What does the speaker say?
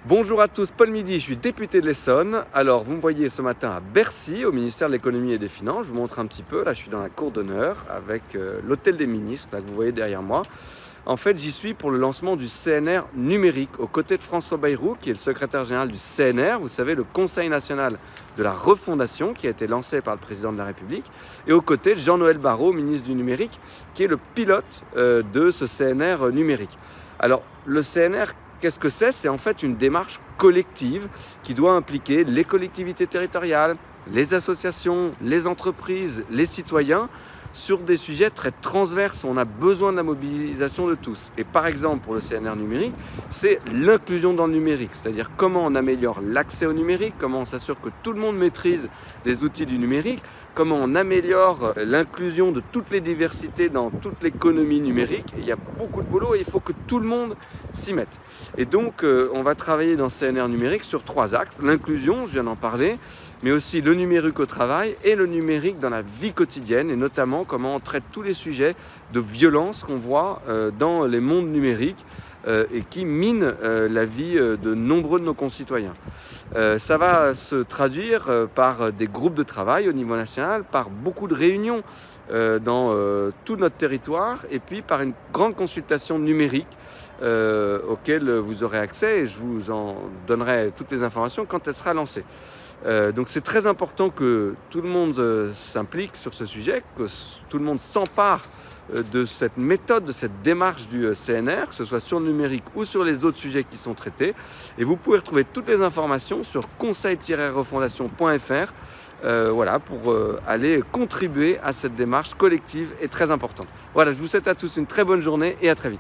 Bonjour à tous, Paul Midi, je suis député de l'Essonne. Alors, vous me voyez ce matin à Bercy, au ministère de l'économie et des finances. Je vous montre un petit peu, là je suis dans la cour d'honneur avec l'hôtel des ministres, là que vous voyez derrière moi. En fait, j'y suis pour le lancement du CNR numérique, aux côtés de François Bayrou, qui est le secrétaire général du CNR, vous savez, le Conseil national de la refondation, qui a été lancé par le président de la République, et aux côtés de Jean-Noël Barrot, ministre du numérique, qui est le pilote de ce CNR numérique. Alors, le CNR, qu'est-ce que c'est? C'est en fait une démarche collective qui doit impliquer les collectivités territoriales, les associations, les entreprises, les citoyens, sur des sujets très transverses où on a besoin de la mobilisation de tous. Et par exemple, pour le CNR numérique, c'est l'inclusion dans le numérique, c'est-à-dire comment on améliore l'accès au numérique, comment on s'assure que tout le monde maîtrise les outils du numérique, comment on améliore l'inclusion de toutes les diversités dans toute l'économie numérique. Il y a beaucoup de boulot et il faut que tout le monde s'y mette. Et donc, on va travailler dans CNR numérique sur 3 axes. L'inclusion, je viens d'en parler, mais aussi le numérique au travail et le numérique dans la vie quotidienne, et notamment comment on traite tous les sujets de violence qu'on voit dans les mondes numériques et qui minent la vie de nombreux de nos concitoyens. Ça va se traduire par des groupes de travail au niveau national, par beaucoup de réunions dans tout notre territoire, et puis par une grande consultation numérique auquel vous aurez accès, et je vous en donnerai toutes les informations quand elle sera lancée. Donc c'est très important que tout le monde s'implique sur ce sujet, que tout le monde s'empare de cette méthode, de cette démarche du CNR, que ce soit sur le numérique ou sur les autres sujets qui sont traités. Et vous pouvez retrouver toutes les informations sur conseil-refondation.fr voilà, pour aller contribuer à cette démarche collective et très importante. Voilà, je vous souhaite à tous une très bonne journée et à très vite.